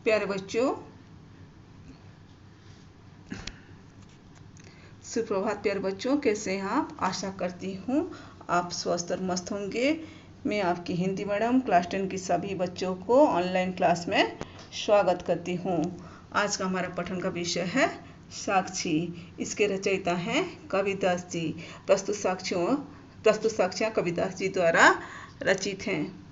प्यारे बच्चों, सुप्रभात। प्यारे बच्चों, कैसे हैं आप? आशा करती हूँ आप स्वस्थ और मस्त होंगे। मैं आपकी हिंदी मैडम क्लास 10 की सभी बच्चों को ऑनलाइन क्लास में स्वागत करती हूँ। आज का हमारा पठन का विषय है साक्षी। इसके रचयिता हैं कविदास जी। प्रस्तुत साक्ष्यां कविदास जी द्वारा रचित हैं।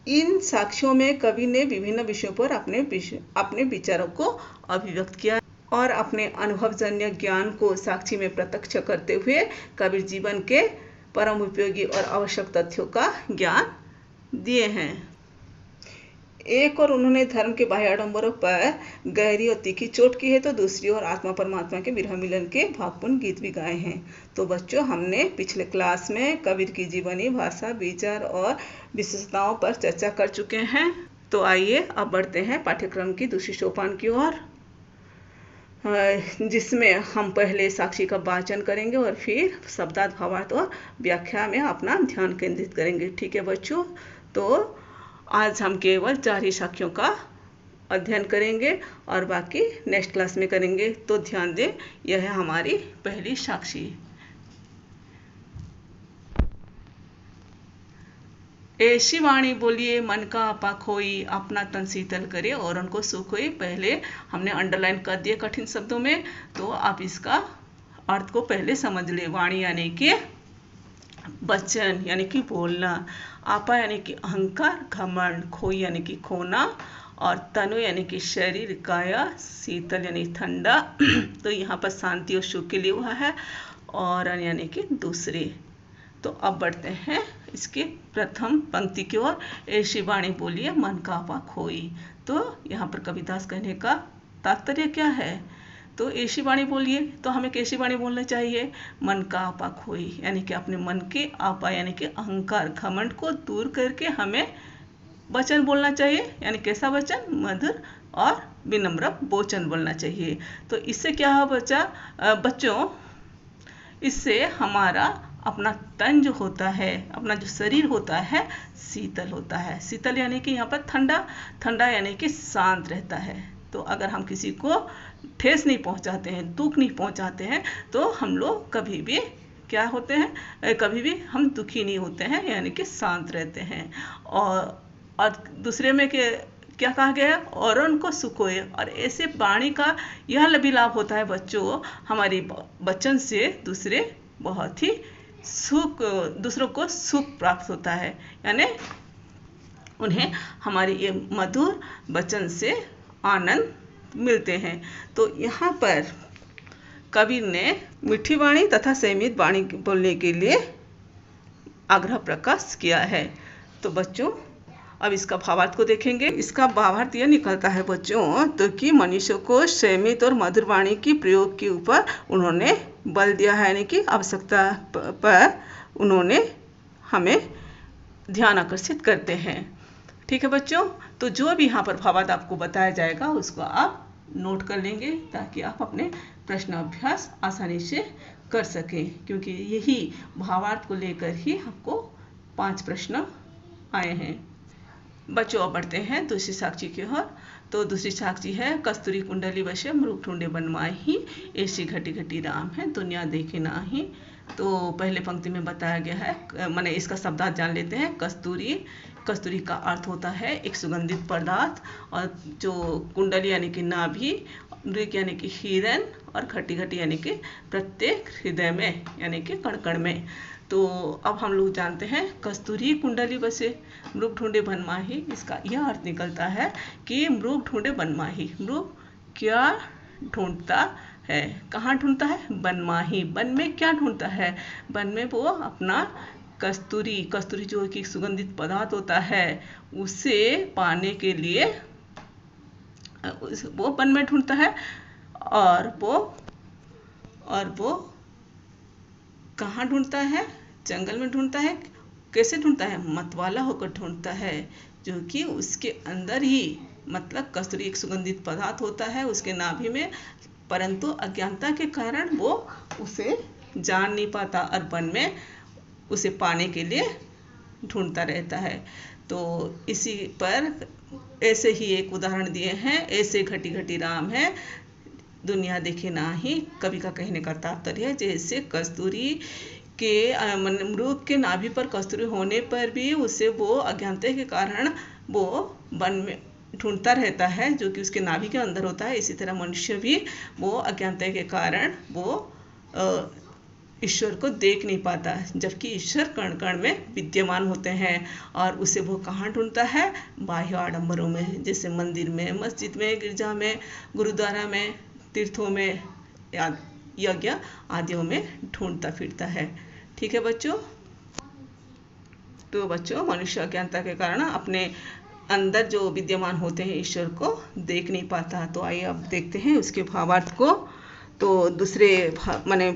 इन साक्ष्यों में कवि ने विभिन्न विषयों पर अपने विचारों को अभिव्यक्त किया और अपने अनुभवजन्य ज्ञान को साक्षी में प्रत्यक्ष करते हुए कबीर जीवन के परम उपयोगी और आवश्यक तथ्यों का ज्ञान दिए हैं। एक और उन्होंने धर्म के बाह्य आडंबरों पर गहरी और तीखी चोट की है, तो दूसरी ओर आत्मा परमात्मा के विरह मिलन के भावपूर्ण गीत भी गाए हैं। तो बच्चों, हमने पिछले क्लास में कबीर की जीवनी, भाषा, विचार और विशेषताओं पर चर्चा कर चुके हैं। तो आइए अब बढ़ते हैं पाठ्यक्रम की दूसरी सोपान की ओर, जिसमें हम पहले साक्षी का वाचन करेंगे और फिर शब्दार्थ, भावार्थ और व्याख्या में अपना ध्यान केंद्रित करेंगे। ठीक है बच्चों? तो आज हम केवल 4 ही साक्ष्यों का अध्ययन करेंगे और बाकी नेक्स्ट क्लास में करेंगे। तो ध्यान दें, यह है हमारी पहली साक्षी। ऐसी वाणी बोलिए मन का आपा खोई, अपना तन शीतल करे और उनको सुख होई। पहले हमने अंडरलाइन कर दिए कठिन शब्दों में, तो आप इसका अर्थ को पहले समझ ले। वाणी यानी कि वचन यानी कि बोलना, आपा यानी कि अहंकार, घमंड, खोई यानी कि खोना और तनु यानी कि शरीर, काया, शीतल यानी ठंडा। तो यहाँ पर शांति और सुख के लिए हुआ है, और यानी कि दूसरे। तो अब बढ़ते हैं इसके प्रथम पंक्ति की ओर। ऐसी वाणी बोलिए मन का आपा खोई। तो यहाँ पर कविदास कहने का तात्पर्य क्या है? तो ऐसी वाणी बोलिए, तो हमें कैसी वाणी बोलना चाहिए? मन का आपा खोई, यानी कि अपने मन के आपा यानी कि अहंकार, घमंड को दूर करके हमें वचन बोलना चाहिए। यानी कैसा वचन? मधुर और विनम्र वचन बोलना चाहिए। तो इससे क्या है बच्चों, इससे हमारा अपना तन जो होता है, अपना जो शरीर होता है, शीतल होता है। शीतल यानी कि यहाँ पर ठंडा, ठंडा यानी कि शांत रहता है। तो अगर हम किसी को ठेस नहीं पहुंचाते हैं, दुख नहीं पहुंचाते हैं, तो हम लोग कभी भी क्या होते हैं, कभी भी हम दुखी नहीं होते हैं, यानी कि शांत रहते हैं। और दूसरे में क्या कहा गया? और उनको सुख होए। और ऐसे वाणी का यह भी लाभ होता है बच्चों, हमारी वचन से दूसरे बहुत ही दूसरों को सुख प्राप्त होता है, यानी उन्हें हमारी ये मधुर वचन से आनंद मिलते हैं। तो यहाँ पर कबीर ने मीठी वाणी तथा संयमित वाणी बोलने के लिए आग्रह प्रकाश किया है। तो बच्चों, अब इसका भावार्थ को देखेंगे। इसका भावार्थ यह निकलता है बच्चों, तो कि मनुष्य को संयमित और मधुर वाणी की प्रयोग के ऊपर उन्होंने बल दिया है, यानी कि आवश्यकता पर उन्होंने हमें ध्यान आकर्षित करते हैं। ठीक है बच्चों? तो जो भी यहाँ पर भावार्थ आपको बताया जाएगा उसको आप नोट कर लेंगे, ताकि आप अपने प्रश्न अभ्यास आसानी से कर सकें, क्योंकि यही भावार्थ को लेकर ही आपको 5 प्रश्न आए हैं। बच्चों, अब बढ़ते हैं दूसरी साक्षी की ओर। तो दूसरी साक्षी है कस्तूरी कुंडली बसे मृग ढूंढे बन माही, ऐसी घटी घटी राम है दुनिया देखे नाही। तो पहले पंक्ति में बताया गया है, माने इसका शब्दार्थ जान लेते हैं। कस्तूरी का अर्थ होता है एक सुगंधित पदार्थ, और जो कुंडली यानी कि नाभि, मृग यानी कि हिरण, और घटी घटी यानी कि प्रत्येक हृदय में यानी कि कण कण में। तो अब हम लोग जानते हैं कस्तूरी कुंडली बसे मृग ढूंढे बन माही। इसका यह अर्थ निकलता है कि मृग ढूंढे बन माही। मृग क्या ढूंढता है? कहाँ ढूंढता है? बन माही। बन में क्या ढूंढता है? बन में वो अपना कस्तूरी जो कि सुगंधित पदार्थ होता है, उसे पाने के लिए वो वन में ढूंढता है। और वो कहाँ ढूंढता है? जंगल में ढूंढता है। कैसे ढूंढता है? मतवाला होकर ढूंढता है, जो कि उसके अंदर ही, मतलब कस्तूरी एक सुगंधित पदार्थ होता है उसके नाभि में, परंतु अज्ञानता के कारण वो उसे जान नहीं पाता और वन में उसे पाने के लिए ढूंढता रहता है। तो इसी पर ऐसे ही एक उदाहरण दिए हैं, ऐसे घटी घटी राम है दुनिया देखे नाही, कवि का कहने का तात्पर्य है जैसे कस्तूरी के मृग के नाभि पर कस्तूरी होने पर भी उसे वो अज्ञानता के कारण वो वन में ढूंढता रहता है जो कि उसके नाभि के अंदर होता है। इसी तरह मनुष्य भी वो अज्ञानता के कारण वो ईश्वर को देख नहीं पाता, जबकि ईश्वर कण कण में विद्यमान होते हैं। और उसे वो कहाँ ढूंढता है? बाह्य आडंबरों में, जैसे मंदिर में, मस्जिद में, गिरजा में, गुरुद्वारा में, तीर्थों में, यज्ञ आदियों में ढूंढता फिरता है। ठीक है बच्चों। तो बच्चों मनुष्य अज्ञानता के कारण अपने अंदर जो विद्यमान होते हैं ईश्वर को देख नहीं पाता। तो आइए अब देखते हैं उसके भावार्थ को। तो दूसरे माने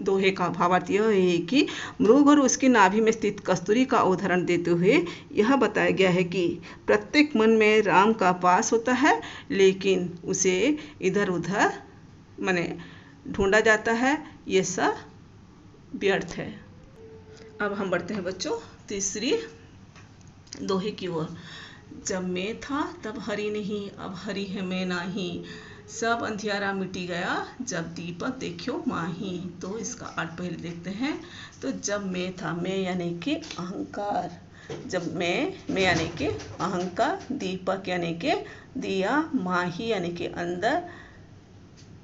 दोहे का भावार्थ यह है कि मृग और उसकी नाभि में स्थित कस्तूरी का उदाहरण देते हुए यह बताया गया है कि प्रत्येक मन में राम का वास होता है, लेकिन उसे इधर उधर माने ढूंढा जाता है, ये सब व्यर्थ है। अब हम बढ़ते हैं बच्चों तीसरी दोहे की ओर। जब मैं था तब हरि नहीं, अब हरि है मैं नाही, सब अंधियारा मिटी गया, जब दीपक देखियो माही। तो इसका अर्थ पहले देखते हैं। तो जब मैं था, मैं यानी कि अहंकार, जब मैं यानी कि अहंकार, दीपक यानी कि दिया, माही यानी कि अंदर,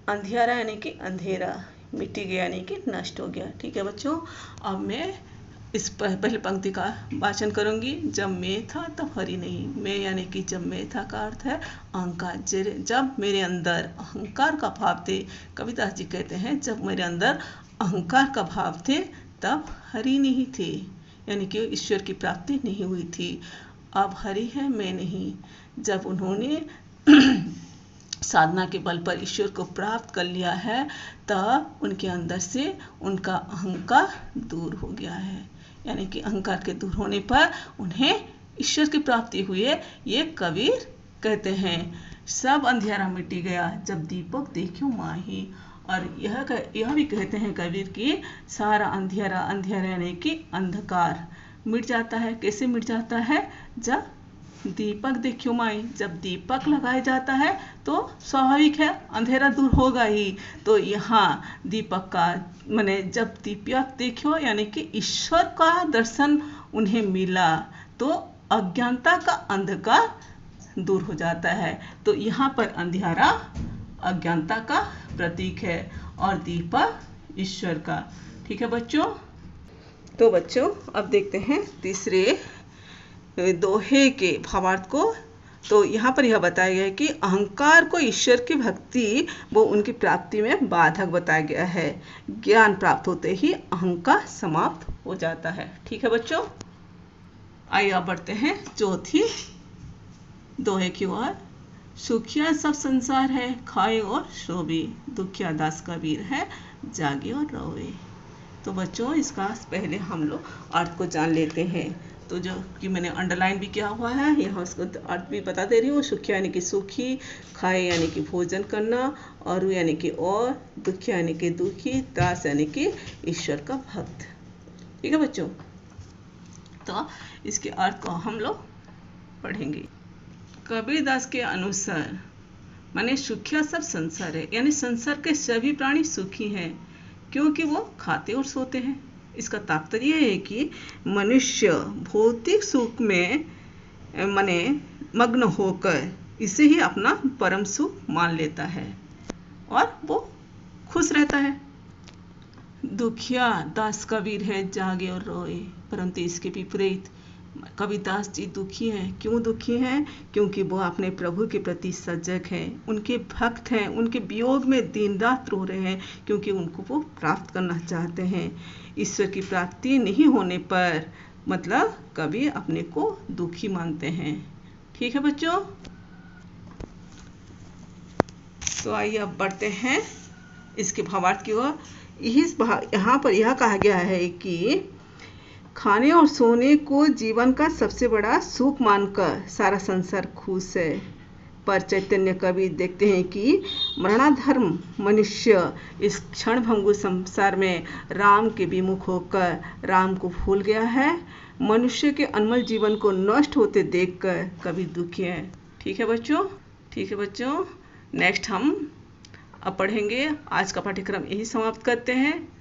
अंधियारा यानी कि अंधेरा, मिटी गया यानी कि नष्ट हो गया। ठीक है बच्चों। अब मैं इस पहली पंक्ति का वाचन करूंगी। जब मैं था तब हरि नहीं, मैं यानी कि जब मैं था का अर्थ है अहंकार। जब मेरे अंदर अहंकार का भाव थे, कविदास जी कहते हैं जब मेरे अंदर अहंकार का भाव थे तब हरि नहीं थे, यानी कि ईश्वर की प्राप्ति नहीं हुई थी। अब हरि है मैं नहीं। जब उन्होंने साधना के बल पर ईश्वर को प्राप्त कर लिया है तब उनके अंदर से उनका अहंकार दूर हो गया है, यानी कि अहंकार के दूर होने पर उन्हें ईश्वर की प्राप्ति हुई है। ये कबीर कहते हैं। सब अंधियारा मिटी गया, जब दीपक देखियो माही। और यह भी कहते हैं कबीर की सारा अंधियारा, अंधियारा यानी कि अंधकार मिट जाता है। कैसे मिट जाता है? जब दीपक देखियो माई, जब दीपक लगाया जाता है तो स्वाभाविक है अंधेरा दूर होगा ही। तो यहाँ दीपक का माने जब दीपक देखियो यानी कि ईश्वर का दर्शन उन्हें मिला तो अज्ञानता का अंधकार दूर हो जाता है। तो यहाँ पर अंधियारा अज्ञानता का प्रतीक है और दीपक ईश्वर का। ठीक है बच्चों। तो बच्चों अब देखते हैं तीसरे दोहे के भावार्थ को। तो यहाँ पर यह बताया गया है कि अहंकार को ईश्वर की भक्ति वो उनकी प्राप्ति में बाधक बताया गया है। ज्ञान प्राप्त होते ही अहंकार समाप्त हो जाता है। ठीक है बच्चों। आइए अब बढ़ते हैं चौथी दोहे की ओर। सुखिया सब संसार है, खाए और सोवे, दुखिया दास कबीर है, जागे और रोवे। तो बच्चों इसका पहले हम लोग अर्थ को जान लेते हैं। तो जो कि मैंने अंडरलाइन भी किया हुआ है, यहाँ उसको अर्थ भी बता दे रही हूँ। सुखिया यानी कि सुखी, खाए यानी कि भोजन करना, और यानी कि और, दुखिया यानी कि दुखी, दास यानी कि ईश्वर का भक्त। ठीक है बच्चों। तो इसके अर्थ को हम लोग पढ़ेंगे। कबीरदास के अनुसार माने सुखिया सब संसार है, यानी संसार के सभी प्राणी सुखी हैं क्योंकि वो खाते और सोते हैं। इसका तात्पर्य है कि मनुष्य भौतिक सुख में माने मग्न होकर इसे ही अपना परम सुख मान लेता है और वो खुश रहता है। दुखिया दास कबीर है, जागे और रोए। परंतु इसके विपरीत कबीरदास जी दुखी हैं। क्यों दुखी हैं? क्योंकि वो अपने प्रभु के प्रति सजग हैं, उनके भक्त हैं, उनके वियोग में दिन रात रो रहे हैं क्योंकि उनको वो प्राप्त करना चाहते हैं। ईश्वर की प्राप्ति नहीं होने पर मतलब कभी अपने को दुखी मानते हैं। ठीक है बच्चों। तो आइए अब बढ़ते हैं इसके भावार्थ की ओर। यहाँ पर यह कहा गया है कि खाने और सोने को जीवन का सबसे बड़ा सुख मानकर सारा संसार खुश है, पर चैतन्य कवि देखते हैं कि मरणाधर्म मनुष्य इस क्षणभंगुर संसार में राम के विमुख होकर राम को भूल गया है। मनुष्य के अनमोल जीवन को नष्ट होते देखकर कवि दुखी है। ठीक है बच्चों, ठीक है बच्चों, नेक्स्ट हम अब पढ़ेंगे। आज का पाठ्यक्रम यही समाप्त करते हैं।